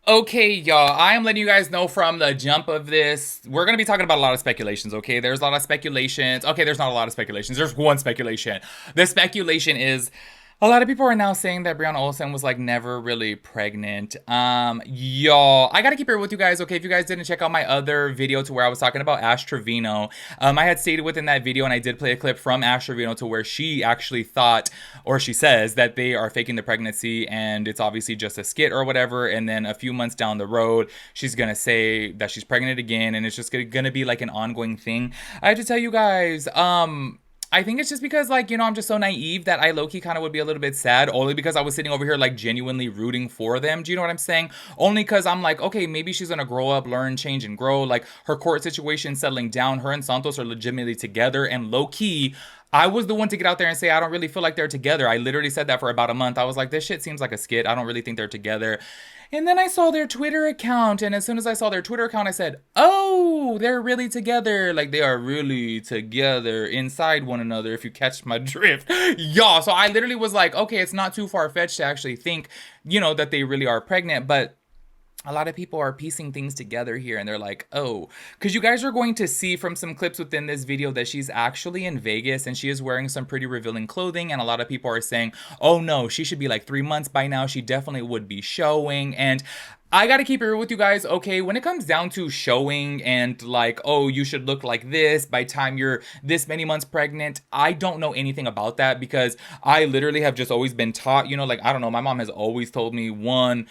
Okay, y'all, I am letting you guys know from the jump of this, we're going to be talking about a lot of speculations, okay? There's a lot of speculations. Okay, there's not a lot of speculations. There's one speculation. The speculation is a lot of people are now saying that Brianna Olsen was like never really pregnant. Y'all, I gotta keep it with you guys, okay? If you guys didn't check out my other video to where I was talking about Ash Trevino, I had stated within that video, and I did play a clip from Ash Trevino to where she actually thought, or she says, that they are faking the pregnancy and it's obviously just a skit or whatever. And then a few months down the road, she's gonna say that she's pregnant again, and it's just gonna be like an ongoing thing. I have to tell you guys, I think it's just because, like, I'm just so naive that I low-key kind of would be a little bit sad, only because I was sitting over here, like, genuinely rooting for them. Do you know what I'm saying? Only because I'm like, okay, maybe she's gonna grow up, learn, change, and grow. Like, her court situation settling down. Her and Santos are legitimately together, and low-key, I was the one to get out there and say, I don't really feel like they're together. I literally said that for about a month. I was like, this shit seems like a skit. I don't really think they're together. And then I saw their Twitter account, and as soon as I saw their Twitter account, I said, oh, they're really together. Like, they are really together inside one another, if you catch my drift. Y'all, so I literally was like, okay, it's not too far-fetched to actually think, that they really are pregnant, but a lot of people are piecing things together here, and they're like, oh, because you guys are going to see from some clips within this video that she's actually in Vegas and she is wearing some pretty revealing clothing, and a lot of people are saying, oh no, she should be like 3 months by now. She definitely would be showing. And I gotta keep it real with you guys, okay? When it comes down to showing and like, oh, you should look like this by time you're this many months pregnant, I don't know anything about that, because I literally have just always been taught, like, I don't know, my mom has always told me, one,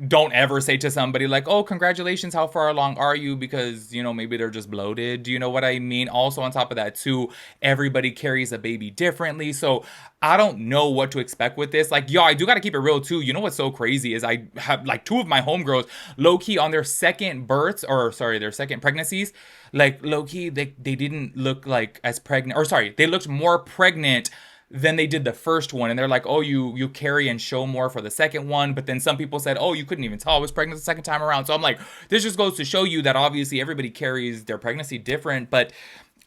don't ever say to somebody like, oh, congratulations, how far along are you? Because, maybe they're just bloated. Do you know what I mean? Also, on top of that, too, everybody carries a baby differently. So I don't know what to expect with this. Like, yo, I do got to keep it real, too. You know what's so crazy is I have like two of my homegirls, low key, on their second births, or sorry, their second pregnancies. Like, low key, they didn't look like as pregnant, or sorry, they looked more pregnant than they did the first one. And they're like, oh, you carry and show more for the second one. But then some people said, oh, you couldn't even tell I was pregnant the second time around. So I'm like, this just goes to show you that obviously everybody carries their pregnancy different. But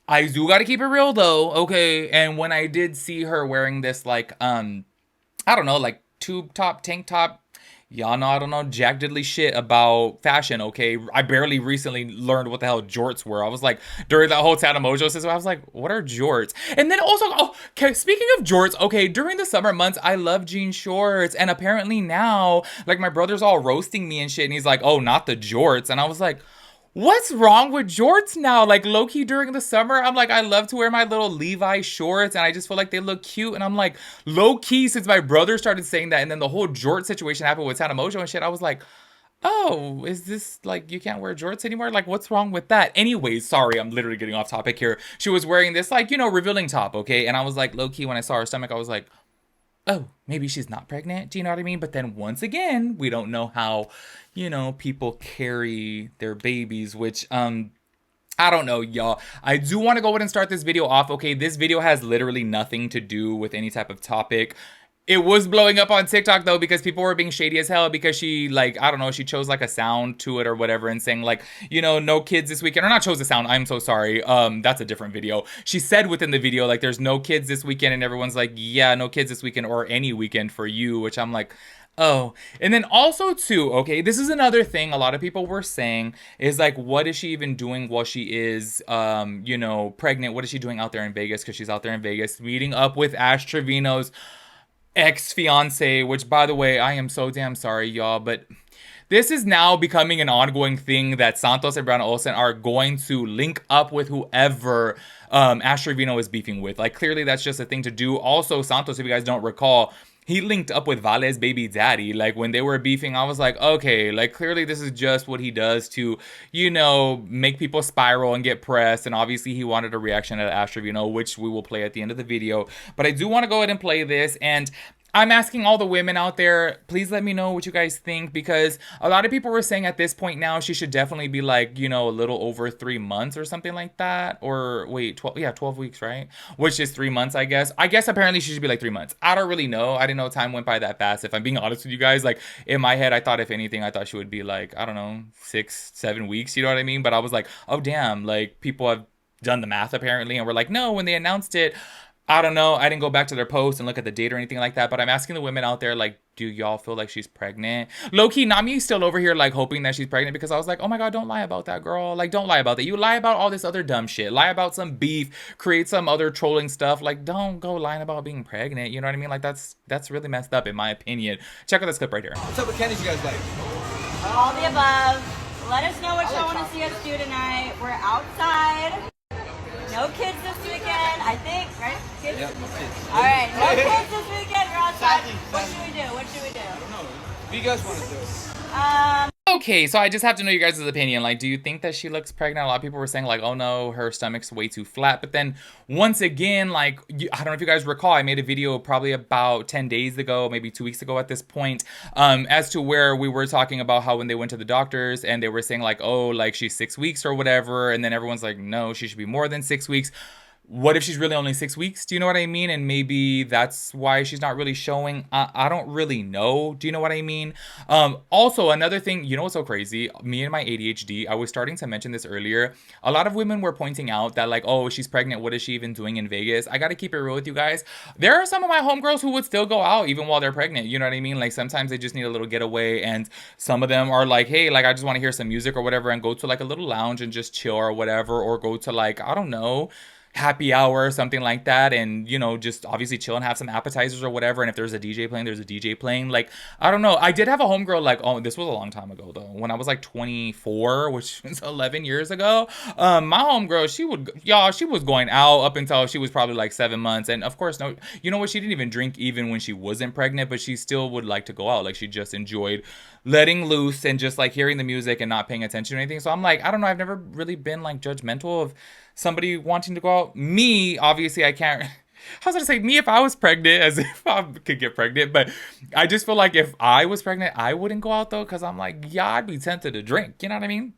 I do got to keep it real though, okay? And when I did see her wearing this, like, I don't know, like tube top, tank top, y'all know I don't know jack diddly shit about fashion, okay? I barely recently learned what the hell jorts were. I was like, during that whole Tana Mojo system, I was like, what are jorts? And then also, oh, okay, speaking of jorts, okay, during the summer months, I love jean shorts. And apparently now, like, my brother's all roasting me and shit, and he's like, oh, not the jorts. And I was like, what's wrong with jorts now? Like, low-key during the summer, I'm like, I love to wear my little Levi shorts, and I just feel like they look cute. And I'm like, low-key, since my brother started saying that, and then the whole jort situation happened with Tana Mojo and shit, I was like, oh, is this, like, you can't wear jorts anymore? Like, what's wrong with that? Anyways, sorry, I'm literally getting off topic here. She was wearing this, like, revealing top, okay? And I was like, low-key, when I saw her stomach, I was like, oh, maybe she's not pregnant. Do you know what I mean? But then once again, we don't know how, people carry their babies, which, I don't know, y'all. I do want to go ahead and start this video off. Okay, this video has literally nothing to do with any type of topic. It was blowing up on TikTok though, because people were being shady as hell because she, like, I don't know, she chose like a sound to it or whatever and saying like, no kids this weekend, or not chose a sound, I'm so sorry. That's a different video. She said within the video, like, there's no kids this weekend, and everyone's like, yeah, no kids this weekend or any weekend for you, which I'm like, oh. And then also too, okay, this is another thing a lot of people were saying is like, what is she even doing while she is, pregnant? What is she doing out there in Vegas? Because she's out there in Vegas meeting up with Ash Trevino's ex-fiance, which, by the way, I am so damn sorry, y'all, but this is now becoming an ongoing thing that Santos and Brianna Olsen are going to link up with whoever Ash Trevino is beefing with. Like, clearly that's just a thing to do. Also, Santos, if you guys don't recall, he linked up with Vale's baby daddy. Like, when they were beefing, I was like, okay, like, clearly this is just what he does to, make people spiral and get pressed. And obviously he wanted a reaction at Ash Trevino, which we will play at the end of the video. But I do want to go ahead and play this, and I'm asking all the women out there, please let me know what you guys think, because a lot of people were saying at this point now she should definitely be like, a little over 3 months or something like that. Or wait, 12 weeks, right? Which is 3 months, I guess. I guess apparently she should be like 3 months. I don't really know. I didn't know time went by that fast. If I'm being honest with you guys, like, in my head, I thought if anything, I thought she would be like, I don't know, 6-7 weeks, you know what I mean? But I was like, oh damn, like, people have done the math apparently, and we're like, no, when they announced it, I don't know. I didn't go back to their post and look at the date or anything like that. But I'm asking the women out there, like, do y'all feel like she's pregnant? Low key, Nami's still over here, like, hoping that she's pregnant because I was like, oh my God, don't lie about that, girl. Like, don't lie about that. You lie about all this other dumb shit. Lie about some beef, create some other trolling stuff. Like, don't go lying about being pregnant. You know what I mean? Like, that's really messed up, in my opinion. Check out this clip right here. What's up with candies you guys like? All the above. Let us know what y'all want to see us do tonight. We're outside. No kids this weekend, I think, right? Kids? Yep, no kids. All right, no kids this weekend. We're outside. What should we do? What should we do? I don't know. What do you guys want to do? Okay, so I just have to know your guys' opinion. Like, do you think that she looks pregnant? A lot of people were saying, like, oh no, her stomach's way too flat. But then, once again, like, I don't know if you guys recall, I made a video probably about 10 days ago, maybe 2 weeks ago at this point, as to where we were talking about how when they went to the doctors and they were saying, like, oh, like, she's 6 weeks or whatever. And then everyone's like, no, she should be more than 6 weeks. What if she's really only 6 weeks? Do you know what I mean? And maybe that's why she's not really showing. I don't really know. Do you know what I mean? Also, another thing, you know what's so crazy? Me and my ADHD, I was starting to mention this earlier. A lot of women were pointing out that, like, oh, she's pregnant. What is she even doing in Vegas? I got to keep it real with you guys. There are some of my homegirls who would still go out even while they're pregnant. You know what I mean? Like, sometimes they just need a little getaway. And some of them are like, hey, like, I just want to hear some music or whatever and go to, like, a little lounge and just chill or whatever. Or go to, like, I don't know, happy hour or something like that, and you know, just obviously chill and have some appetizers or whatever. And if there's a DJ playing, there's a DJ playing. Like, I don't know, I did have a homegirl, like, oh, this was a long time ago though, when I was like 24, which was 11 years ago. My homegirl, she was going out up until she was probably like 7 months. And of course, no, you know what, she didn't even drink even when she wasn't pregnant, but she still would like to go out. Like, she just enjoyed letting loose and just like hearing the music and not paying attention to anything. So I'm like, I don't know, I've never really been like judgmental of somebody wanting to go out. Me, obviously, I can't. I was gonna say, me if I was pregnant, as if I could get pregnant, but I just feel like if I was pregnant, I wouldn't go out though, because I'm like, yeah, I'd be tempted to drink. You know what I mean?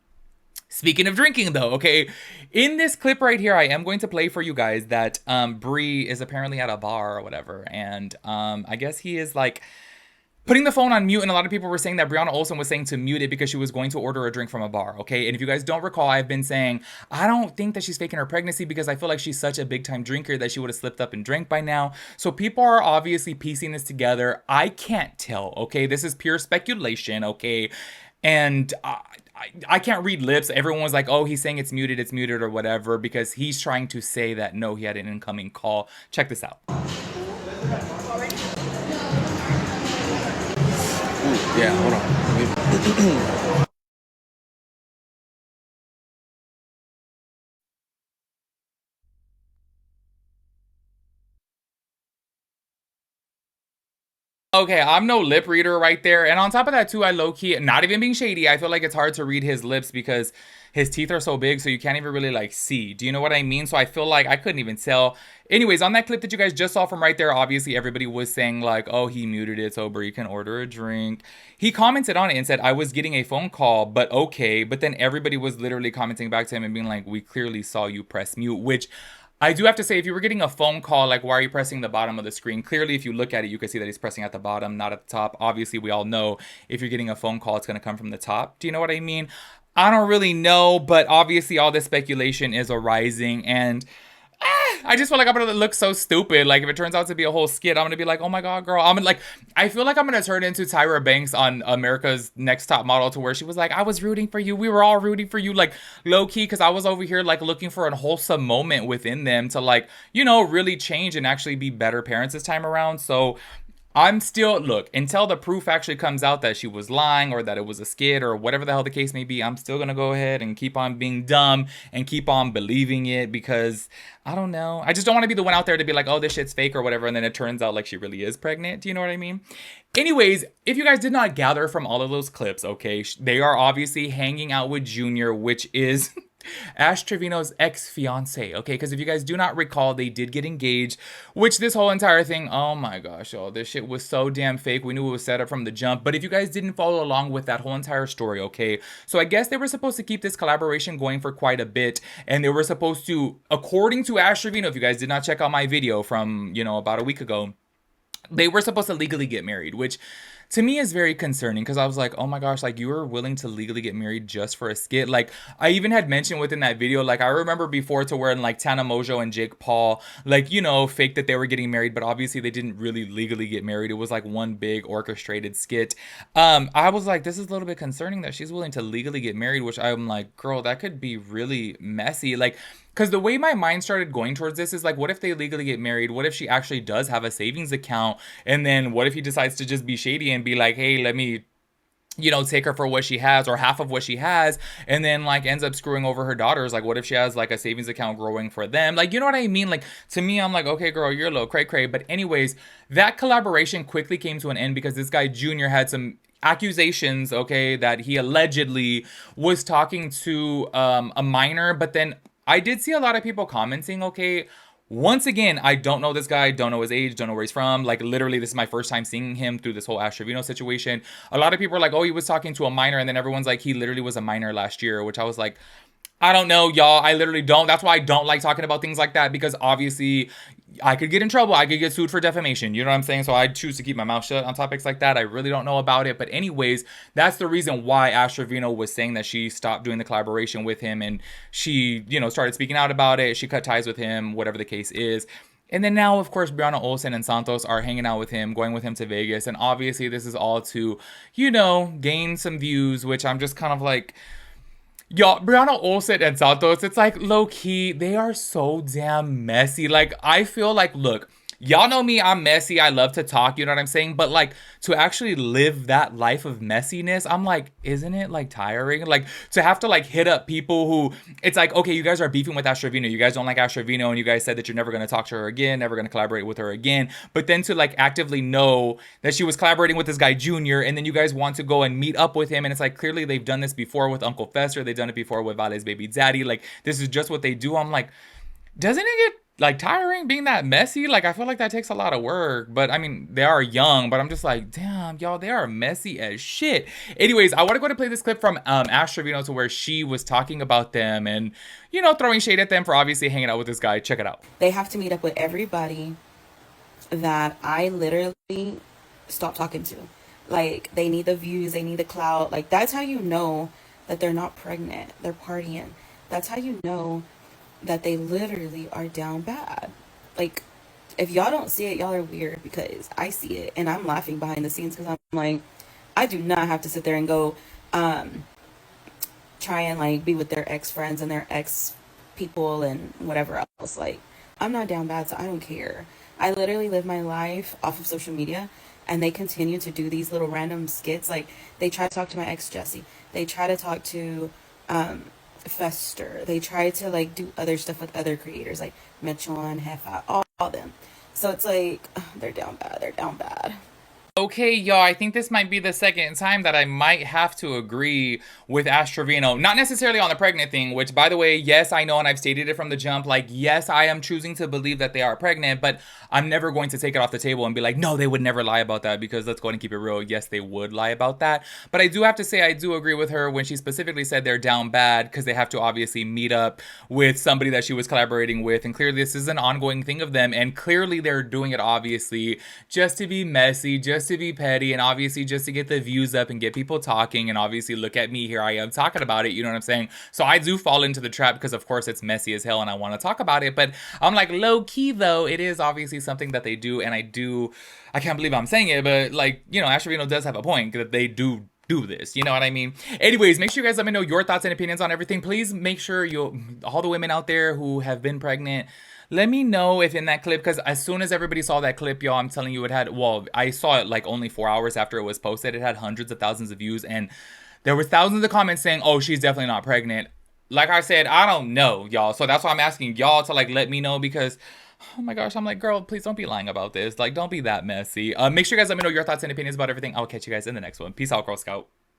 Speaking of drinking though, okay, in this clip right here, I am going to play for you guys that Bree is apparently at a bar or whatever, and I guess he is like putting the phone on mute, and a lot of people were saying that Brianna Olsen was saying to mute it because she was going to order a drink from a bar, okay? And if you guys don't recall, I've been saying, I don't think that she's faking her pregnancy because I feel like she's such a big-time drinker that she would have slipped up and drank by now. So people are obviously piecing this together. I can't tell, okay? This is pure speculation, okay? And I can't read lips. Everyone was like, oh, he's saying it's muted or whatever, because he's trying to say that, no, he had an incoming call. Check this out. Yeah, hold on. Okay, I'm no lip reader right there. And on top of that too, I low-key, not even being shady, I feel like it's hard to read his lips because his teeth are so big, so you can't even really like see. Do you know what I mean? So I feel like I couldn't even tell. Anyways, on that clip that you guys just saw from right there, obviously everybody was saying like, oh, he muted it so Brie can order a drink. He commented on it and said, I was getting a phone call, but okay. But then everybody was literally commenting back to him and being like, we clearly saw you press mute, which I do have to say, if you were getting a phone call, like, why are you pressing the bottom of the screen? Clearly, if you look at it, you can see that he's pressing at the bottom, not at the top. Obviously, we all know if you're getting a phone call, it's going to come from the top. Do you know what I mean? I don't really know, but obviously all this speculation is arising, and I just feel like I'm gonna look so stupid. Like, if it turns out to be a whole skit, I'm gonna be like, oh my God, girl. I feel like I'm gonna turn into Tyra Banks on America's Next Top Model, to where she was like, I was rooting for you. We were all rooting for you, like, low key, because I was over here, like, looking for a wholesome moment within them to, like, you know, really change and actually be better parents this time around. So I'm still, look, until the proof actually comes out that she was lying or that it was a skit or whatever the hell the case may be, I'm still going to go ahead and keep on being dumb and keep on believing it, because I don't know. I just don't want to be the one out there to be like, oh, this shit's fake or whatever, and then it turns out like she really is pregnant. Do you know what I mean? Anyways, if you guys did not gather from all of those clips, okay, they are obviously hanging out with Junior, which is Ash Trevino's ex-fiance, okay? Because if you guys do not recall, they did get engaged, which this whole entire thing, oh my gosh, oh, this shit was so damn fake. We knew it was set up from the jump. But if you guys didn't follow along with that whole entire story, okay? So I guess they were supposed to keep this collaboration going for quite a bit, and they were supposed to, according to Ash Trevino, if you guys did not check out my video from, you know, about a week ago, they were supposed to legally get married, which to me is very concerning because I was like, oh my gosh, like you were willing to legally get married just for a skit. Like I even had mentioned within that video, like I remember before to where like Tana Mojo and Jake Paul, like, you know, faked that they were getting married, but obviously they didn't really legally get married. It was like one big orchestrated skit. I was like, this is a little bit concerning that she's willing to legally get married, which I'm like, girl, that could be really messy. Like, because the way my mind started going towards this is like, what if they legally get married? What if she actually does have a savings account? And then what if he decides to just be shady and be like, hey, let me, you know, take her for what she has or half of what she has, and then like ends up screwing over her daughters. Like, what if she has like a savings account growing for them? Like, you know what I mean? Like, to me, I'm like, okay, girl, you're a little cray cray. But anyways, that collaboration quickly came to an end because this guy Junior had some accusations, okay, that he allegedly was talking to a minor. But then I did see a lot of people commenting, okay, once again, I don't know this guy, don't know his age, don't know where he's from. Like, literally, this is my first time seeing him through this whole Ash Trevino situation. A lot of people are like, oh, he was talking to a minor, and then everyone's like, he literally was a minor last year, which I was like, I don't know, y'all. I literally don't. That's why I don't like talking about things like that, because obviously I could get in trouble. I could get sued for defamation. You know what I'm saying? So I choose to keep my mouth shut on topics like that. I really don't know about it. But anyways, that's the reason why Ash Trevino was saying that she stopped doing the collaboration with him, and she, you know, started speaking out about it. She cut ties with him, whatever the case is. And then now, of course, Brianna Olsen and Santos are hanging out with him, going with him to Vegas. And obviously this is all to, you know, gain some views, which I'm just kind of like, y'all, Brianna Olsen and Santos, it's like low-key, they are so damn messy. Like, I feel like, look, y'all know me, I'm messy, I love to talk, you know what I'm saying? But like, to actually live that life of messiness, I'm like, isn't it like tiring? Like, to have to like hit up people who, it's like, okay, you guys are beefing with Ash Trevino, you guys don't like Ash Trevino, and you guys said that you're never going to talk to her again, never going to collaborate with her again. But then to like actively know that she was collaborating with this guy Junior, and then you guys want to go and meet up with him, and it's like, clearly they've done this before with Uncle Fester, they've done it before with Vale's baby daddy. Like, this is just what they do. I'm like, doesn't it get like tiring being that messy? Like, I feel like that takes a lot of work. But I mean, they are young, but I'm just like, damn, y'all, they are messy as shit. Anyways, I want to go to play this clip from Ash Trevino, to where she was talking about them and, you know, throwing shade at them for obviously hanging out with this guy. Check it out. They have to meet up with everybody that I literally stopped talking to. Like, they need the views, they need the clout. Like, that's how you know that they're not pregnant, they're partying. That's how you know that they literally are down bad. Like, if y'all don't see it, y'all are weird, because I see it and I'm laughing behind the scenes, because I'm like, I do not have to sit there and go try and like be with their ex friends and their ex people and whatever else. Like, I'm not down bad, so I don't care. I literally live my life off of social media, and they continue to do these little random skits. Like, they try to talk to my ex Jesse, they try to talk to Fester, they try to like do other stuff with other creators like Mitchell and Hefa, all them. So it's like, they're down bad, they're down bad. Okay, y'all, I think this might be the second time that I might have to agree with Ash Trevino. Not necessarily on the pregnant thing, which, by the way, yes, I know, and I've stated it from the jump, like, yes, I am choosing to believe that they are pregnant, but I'm never going to take it off the table and be like, no, they would never lie about that, because let's go ahead and keep it real. Yes, they would lie about that. But I do have to say, I do agree with her when she specifically said they're down bad, because they have to obviously meet up with somebody that she was collaborating with, and clearly this is an ongoing thing of them, and clearly they're doing it, obviously, just to be messy, just to be petty, and obviously just to get the views up and get people talking. And obviously, look at me, here I am talking about it, you know what I'm saying? So I do fall into the trap, because of course it's messy as hell and I want to talk about it, but I'm like, low key though, it is obviously something that they do, and I can't believe I'm saying it, but like, you know, Ash Trevino does have a point, that they do this, you know what I mean? Anyways, make sure you guys let me know your thoughts and opinions on everything. Please make sure all the women out there who have been pregnant, let me know if in that clip, because as soon as everybody saw that clip, y'all, I'm telling you, it had, well, I saw it like only 4 hours after it was posted. It had hundreds of thousands of views, and there was thousands of comments saying, oh, she's definitely not pregnant. Like I said, I don't know, y'all. So that's why I'm asking y'all to like let me know, because oh my gosh, I'm like, girl, please don't be lying about this. Like, don't be that messy. Make sure you guys let me know your thoughts and opinions about everything. I'll catch you guys in the next one. Peace out, Girl Scout.